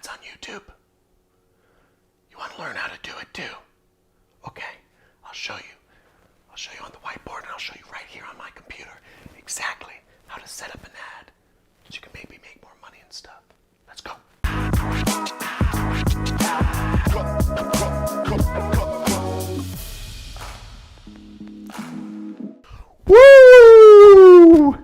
ads on YouTube? You want to learn how to do it too? Okay, I'll show you. I'll show you on the whiteboard, and I'll show you right here on my computer exactly how to set up an ad so you can maybe make more money and stuff. Let's go. Woo!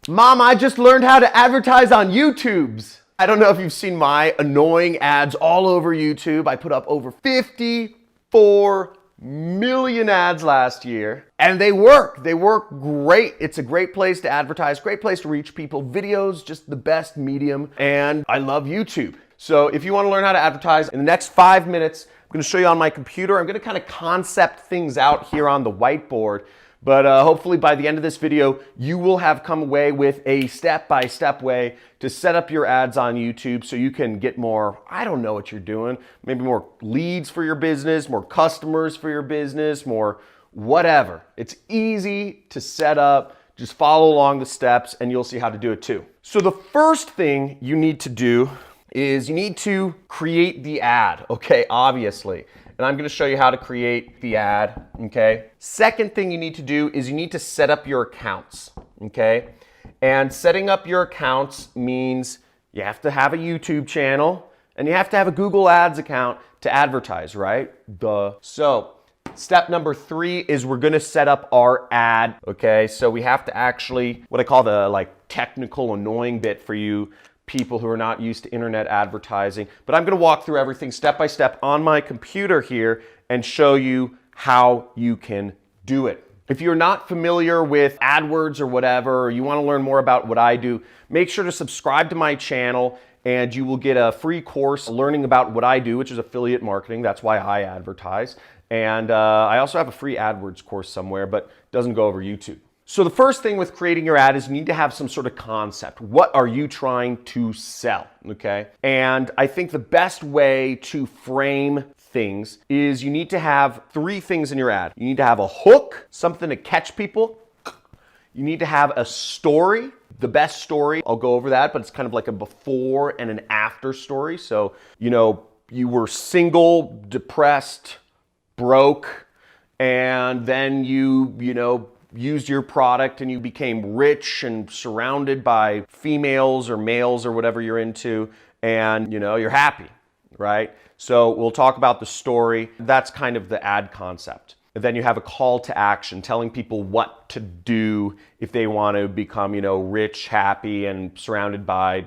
Mom, I just learned how to advertise on YouTube's. I don't know if you've seen my annoying ads all over YouTube. I put up over 54 million ads last year, and they work. They work great. It's a great place to advertise, great place to reach people. Videos, just the best medium, and I love YouTube. So if you want to learn how to advertise, in the next 5 minutes, I'm going to show you on my computer. I'm going to kind of concept things out here on the whiteboard. But hopefully by the end of this video, you will have come away with a step-by-step way to set up your ads on YouTube so you can get more, I don't know what you're doing, maybe more leads for your business, more customers for your business, more whatever. It's easy to set up. Just follow along the steps and you'll see how to do it too. So the first thing you need to do is you need to create the ad, okay, obviously. And I'm going to show you how to create the ad, okay? Second thing you need to do is you need to set up your accounts, okay? And setting up your accounts means you have to have a YouTube channel and you have to have a Google Ads account to advertise, right? Duh. So step number 3 is we're going to set up our ad, okay? So we have to actually, what I call the technical annoying bit for you people who are not used to internet advertising. But I'm going to walk through everything step by step on my computer here and show you how you can do it. If you're not familiar with AdWords or whatever, or you want to learn more about what I do, make sure to subscribe to my channel and you will get a free course learning about what I do, which is affiliate marketing. That's why I advertise. And I also have a free AdWords course somewhere, but it doesn't go over YouTube. So the first thing with creating your ad is you need to have some sort of concept. What are you trying to sell, okay? And I think the best way to frame things is you need to have 3 things in your ad. You need to have a hook, something to catch people. You need to have a story, the best story. I'll go over that, but it's kind of like a before and an after story. So, you were single, depressed, broke, and then you used your product and you became rich and surrounded by females or males or whatever you're into, and you're happy, right? So we'll talk about the story. That's kind of the ad concept. And then you have a call to action, telling people what to do if they want to become, rich, happy, and surrounded by,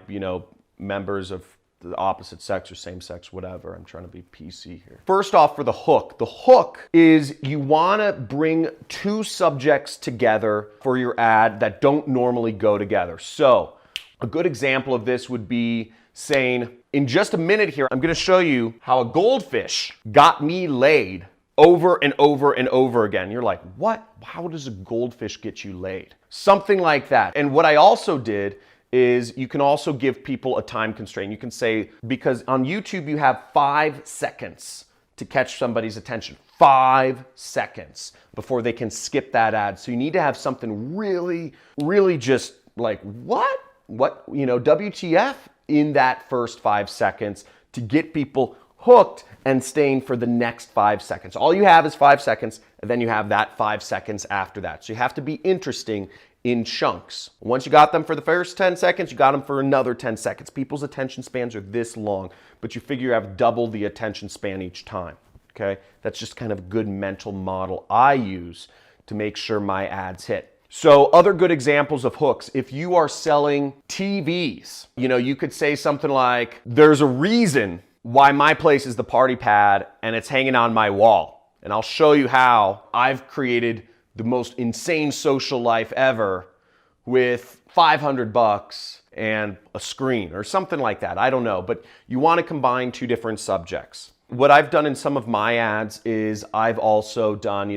members of the opposite sex or same sex, whatever. I'm trying to be PC here. First off, for the hook is you want to bring 2 subjects together for your ad that don't normally go together. So a good example of this would be saying, in just a minute here, I'm going to show you how a goldfish got me laid over and over and over again. You're like, what? How does a goldfish get you laid? Something like that. And what I also did is you can also give people a time constraint. You can say, because on YouTube you have 5 seconds to catch somebody's attention. 5 seconds before they can skip that ad. So you need to have something really, really just like, what? WTF in that first 5 seconds to get people hooked and staying for the next 5 seconds. All you have is 5 seconds, and then you have that 5 seconds after that. So you have to be interesting in chunks. Once you got them for the first 10 seconds, you got them for another 10 seconds. People's attention spans are this long, but you figure you have double the attention span each time, okay? That's just kind of a good mental model I use to make sure my ads hit. So other good examples of hooks, if you are selling TVs, you could say something like, there's a reason why my place is the party pad and it's hanging on my wall. And I'll show you how I've created the most insane social life ever with $500 and a screen or something like that. I don't know, but you want to combine 2 different subjects. What I've done in some of my ads is I've also done,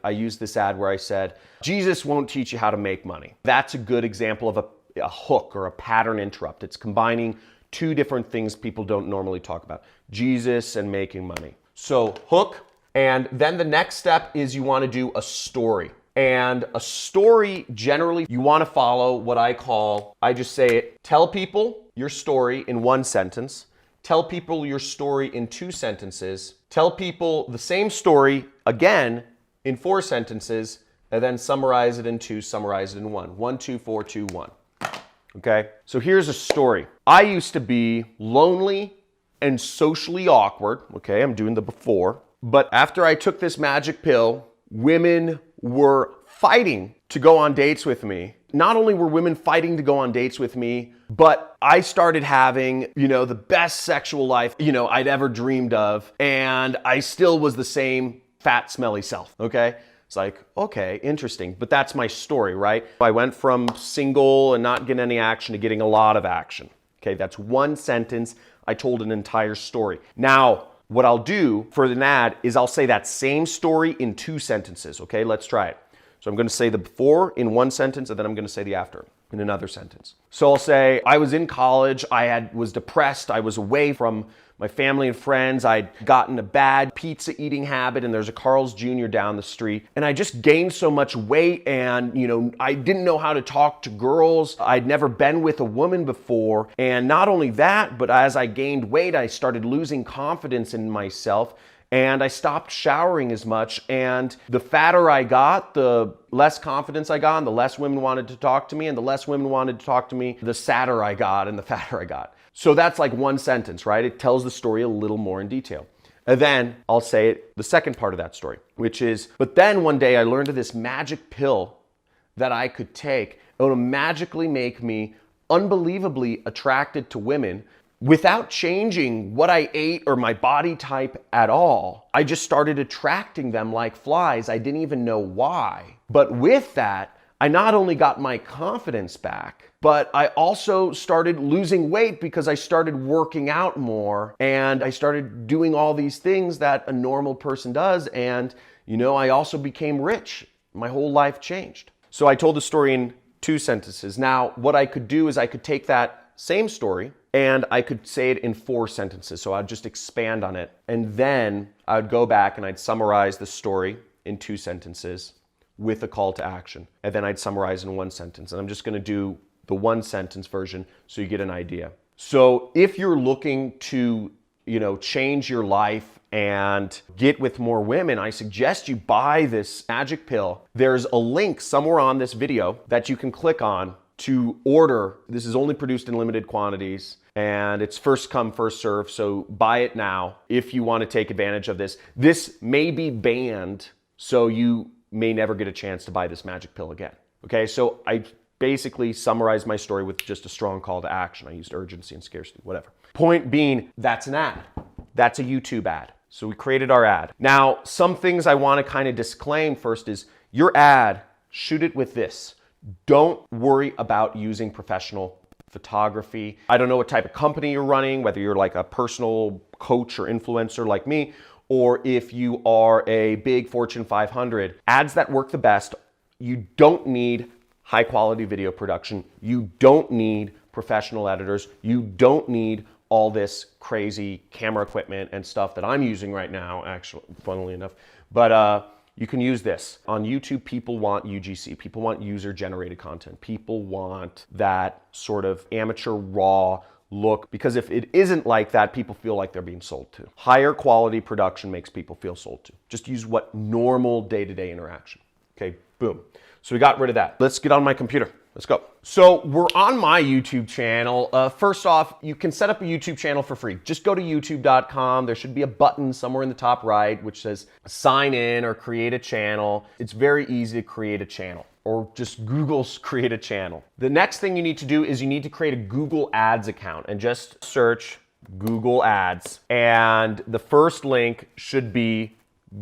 I used this ad where I said, Jesus won't teach you how to make money. That's a good example of a hook or a pattern interrupt. It's combining 2 different things people don't normally talk about, Jesus and making money. So hook. And then the next step is you want to do a story. And a story, generally, you want to follow what I just say it, tell people your story in 1 sentence, tell people your story in 2 sentences, tell people the same story again in 4 sentences, and then summarize it in 2, summarize it in 1. 1, 2, 4, 2, 1. Okay? So here's a story. I used to be lonely and socially awkward. Okay, I'm doing the before. But after I took this magic pill, women were fighting to go on dates with me. Not only were women fighting to go on dates with me, but I started having, the best sexual life, I'd ever dreamed of. And I still was the same fat, smelly self. Okay? It's like, okay, interesting. But that's my story, right? I went from single and not getting any action to getting a lot of action. Okay, that's 1 sentence. I told an entire story. Now, what I'll do for an ad is I'll say that same story in 2 sentences. Okay, let's try it. So I'm going to say the before in 1 sentence, and then I'm going to say the after in another sentence. So I'll say, I was in college, was depressed, I was away from my family and friends, I'd gotten a bad pizza eating habit, and there's a Carl's Jr. down the street, and I just gained so much weight, and I didn't know how to talk to girls. I'd never been with a woman before, and not only that, but as I gained weight, I started losing confidence in myself, and I stopped showering as much, and the fatter I got, the less confidence I got, and the less women wanted to talk to me, and the less women wanted to talk to me, the sadder I got and the fatter I got. So that's like 1 sentence, right? It tells the story a little more in detail. And then I'll say it, the second part of that story, which is, but then one day I learned of this magic pill that I could take. It would magically make me unbelievably attracted to women without changing what I ate or my body type at all. I just started attracting them like flies. I didn't even know why. But with that, I not only got my confidence back, but I also started losing weight because I started working out more and I started doing all these things that a normal person does. And, I also became rich. My whole life changed. So I told the story in 2 sentences. Now, what I could do is I could take that same story and I could say it in 4 sentences. So I'd just expand on it. And then I'd go back and I'd summarize the story in 2 sentences with a call to action. And then I'd summarize in 1 sentence. And I'm just going to do the 1 sentence version so you get an idea. So if you're looking to, change your life and get with more women, I suggest you buy this magic pill. There's a link somewhere on this video that you can click on to order. This is only produced in limited quantities and it's first come, first serve. So buy it now if you want to take advantage of this. This may be banned, so you may never get a chance to buy this magic pill again. Okay, so I basically summarized my story with just a strong call to action. I used urgency and scarcity, whatever. Point being, that's an ad. That's a YouTube ad. So we created our ad. Now, some things I want to kind of disclaim first is your ad, shoot it with this. Don't worry about using professional photography. I don't know what type of company you're running, whether you're like a personal coach or influencer like me, or if you are a big Fortune 500. Ads that work the best, you don't need high quality video production. You don't need professional editors. You don't need all this crazy camera equipment and stuff that I'm using right now, actually, funnily enough. But you can use this. On YouTube, people want UGC. People want user-generated content. People want that sort of amateur, raw look, because if it isn't like that, people feel like they're being sold to. Higher quality production makes people feel sold to. Just use what normal day-to-day interaction. Okay, boom. So we got rid of that. Let's get on my computer. Let's go. So we're on my YouTube channel. First off, you can set up a YouTube channel for free. Just go to youtube.com. There should be a button somewhere in the top right which says sign in or create a channel. It's very easy to create a channel, or just Google's create a channel. The next thing you need to do is you need to create a Google Ads account and just search Google Ads. And the first link should be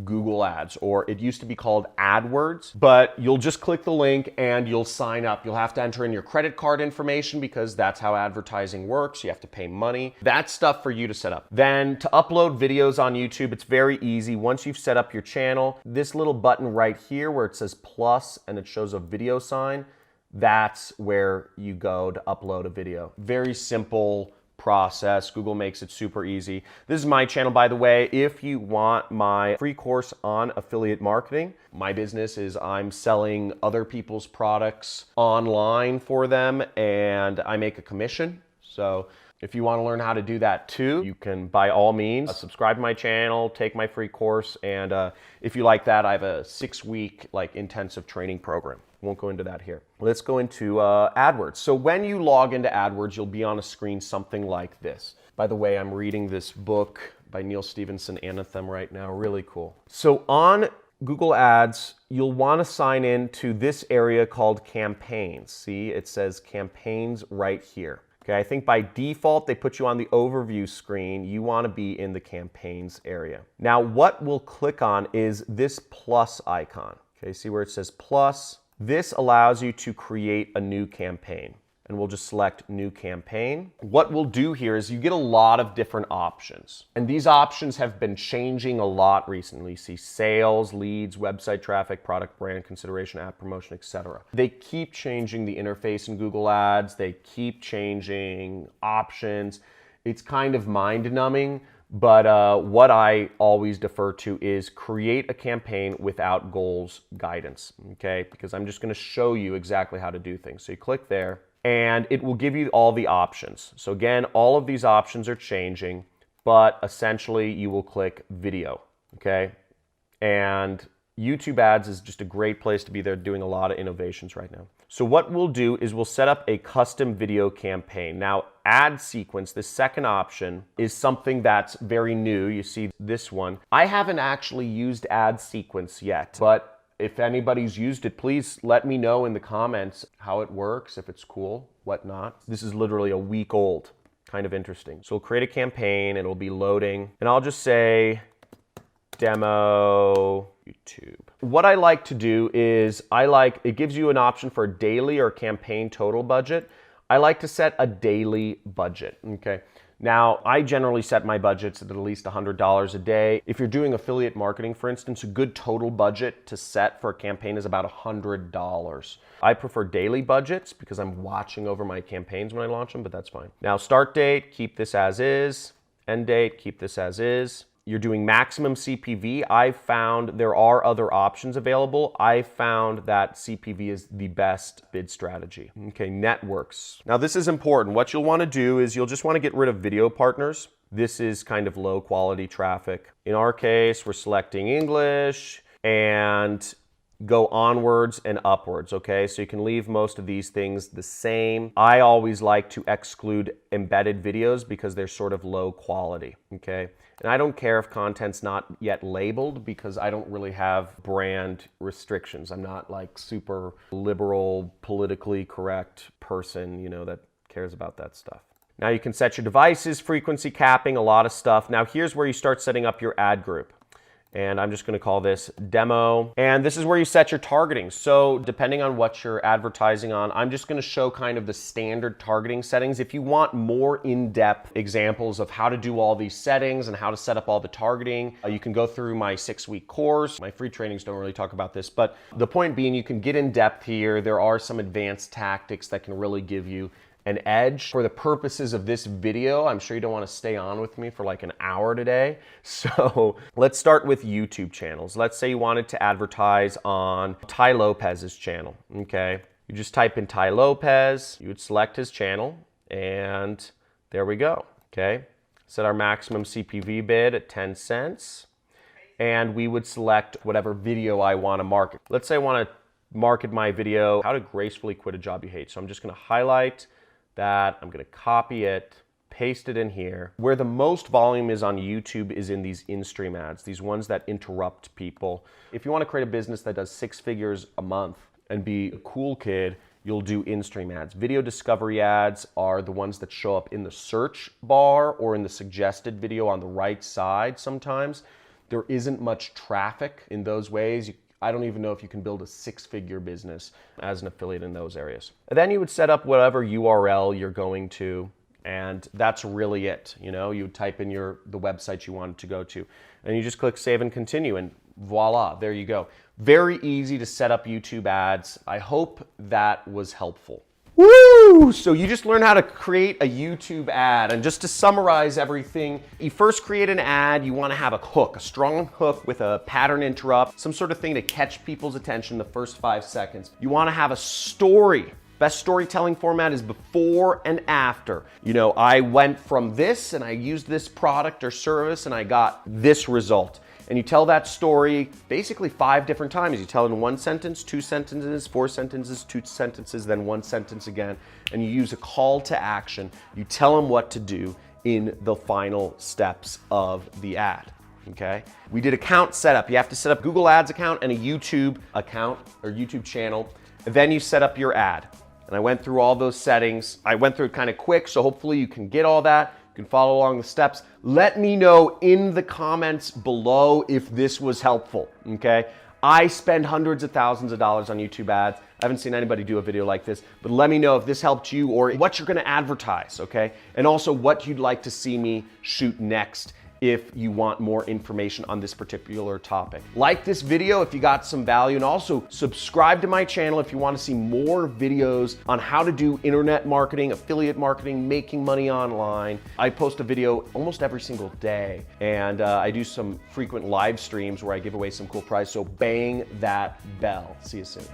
Google Ads, or it used to be called AdWords, but you'll just click the link and you'll sign up. You'll have to enter in your credit card information because that's how advertising works. You have to pay money. That's stuff for you to set up. Then to upload videos on YouTube, it's very easy. Once you've set up your channel, this little button right here where it says plus and it shows a video sign, that's where you go to upload a video. Very simple process. Google makes it super easy. This is my channel, by the way. If you want my free course on affiliate marketing, my business is I'm selling other people's products online for them and I make a commission. So if you want to learn how to do that too, you can by all means subscribe to my channel, take my free course, and if you like that, I have a 6-week intensive training program. Won't go into that here. Let's go into AdWords. So when you log into AdWords, you'll be on a screen something like this. By the way, I'm reading this book by Neil Stephenson, Anthem, right now. Really cool. So on Google Ads, you'll want to sign in to this area called Campaigns. See, it says Campaigns right here. Okay, I think by default, they put you on the overview screen. You want to be in the Campaigns area. Now, what we'll click on is this plus icon. Okay, see where it says plus? This allows you to create a new campaign. And we'll just select New Campaign. What we'll do here is you get a lot of different options. And these options have been changing a lot recently. See sales, leads, website traffic, product brand consideration, app promotion, etc. They keep changing the interface in Google Ads. They keep changing options. It's kind of mind-numbing, but what I always defer to is create a campaign without goals guidance, okay? Because I'm just gonna show you exactly how to do things. So you click there, and it will give you all the options. So again, all of these options are changing, but essentially you will click video, okay? And YouTube ads is just a great place to be. They're doing a lot of innovations right now. So what we'll do is we'll set up a custom video campaign. Now, ad sequence, the second option, is something that's very new. You see this one. I haven't actually used ad sequence yet, but if anybody's used it, please let me know in the comments how it works, if it's cool, whatnot. This is literally a week old, kind of interesting. So we'll create a campaign, it'll be loading, and I'll just say demo YouTube. What I like to do is it gives you an option for a daily or campaign total budget. I like to set a daily budget, okay? Now, I generally set my budgets at least $100 a day. If you're doing affiliate marketing, for instance, a good total budget to set for a campaign is about $100. I prefer daily budgets because I'm watching over my campaigns when I launch them, but that's fine. Now, start date, keep this as is. End date, keep this as is. You're doing maximum CPV. I've found there are other options available. I found that CPV is the best bid strategy. Okay, networks. Now this is important. What you'll want to do is you'll just want to get rid of video partners. This is kind of low quality traffic. In our case, we're selecting English and go onwards and upwards, okay? So you can leave most of these things the same. I always like to exclude embedded videos because they're sort of low quality, okay? And I don't care if content's not yet labeled because I don't really have brand restrictions. I'm not like super liberal, politically correct person, you know, that cares about that stuff. Now you can set your devices, frequency capping, a lot of stuff. Now here's where you start setting up your ad group. And I'm just going to call this demo. And this is where you set your targeting. So depending on what you're advertising on, I'm just going to show kind of the standard targeting settings. If you want more in-depth examples of how to do all these settings and how to set up all the targeting, you can go through my 6-week course. My free trainings don't really talk about this, but the point being you can get in depth here. There are some advanced tactics that can really give you an edge. For the purposes of this video, I'm sure you don't want to stay on with me for like an hour today. So let's start with YouTube channels. Let's say you wanted to advertise on Ty Lopez's channel, okay? You just type in Ty Lopez, you would select his channel, and there we go, okay? Set our maximum CPV bid at 10 cents, and we would select whatever video I want to market. Let's say I want to market my video, how to gracefully quit a job you hate. So I'm just going to highlight that, I'm going to copy it, paste it in here. Where the most volume is on YouTube is in these in-stream ads, these ones that interrupt people. If you want to create a business that does 6 figures a month and be a cool kid, you'll do in-stream ads. Video discovery ads are the ones that show up in the search bar or in the suggested video on the right side sometimes. There isn't much traffic in those ways. I don't even know if you can build a 6-figure business as an affiliate in those areas. And then you would set up whatever URL you're going to, and that's really it. You know, you would type in the website you wanted to go to, and you just click save and continue, and voila, there you go. Very easy to set up YouTube ads. I hope that was helpful. Woo! So you just learned how to create a YouTube ad. And just to summarize everything, you first create an ad, you want to have a hook, a strong hook with a pattern interrupt, some sort of thing to catch people's attention the first 5 seconds. You want to have a story Best storytelling format is before and after. You know, I went from this and I used this product or service and I got this result. And you tell that story basically 5 different times. You tell it in 1 sentence, 2 sentences, 4 sentences, 2 sentences, then 1 sentence again. And you use a call to action. You tell them what to do in the final steps of the ad. Okay? We did account setup. You have to set up Google Ads account and a YouTube account or YouTube channel. And then you set up your ad. And I went through all those settings. I went through it kind of quick, so hopefully you can get all that. You can follow along the steps. Let me know in the comments below if this was helpful, okay? I spend hundreds of thousands of dollars on YouTube ads. I haven't seen anybody do a video like this, but let me know if this helped you or what you're gonna advertise, okay? And also what you'd like to see me shoot next if you want more information on this particular topic. Like this video if you got some value, and also subscribe to my channel if you want to see more videos on how to do internet marketing, affiliate marketing, making money online. I post a video almost every single day, and I do some frequent live streams where I give away some cool prizes, so bang that bell. See you soon.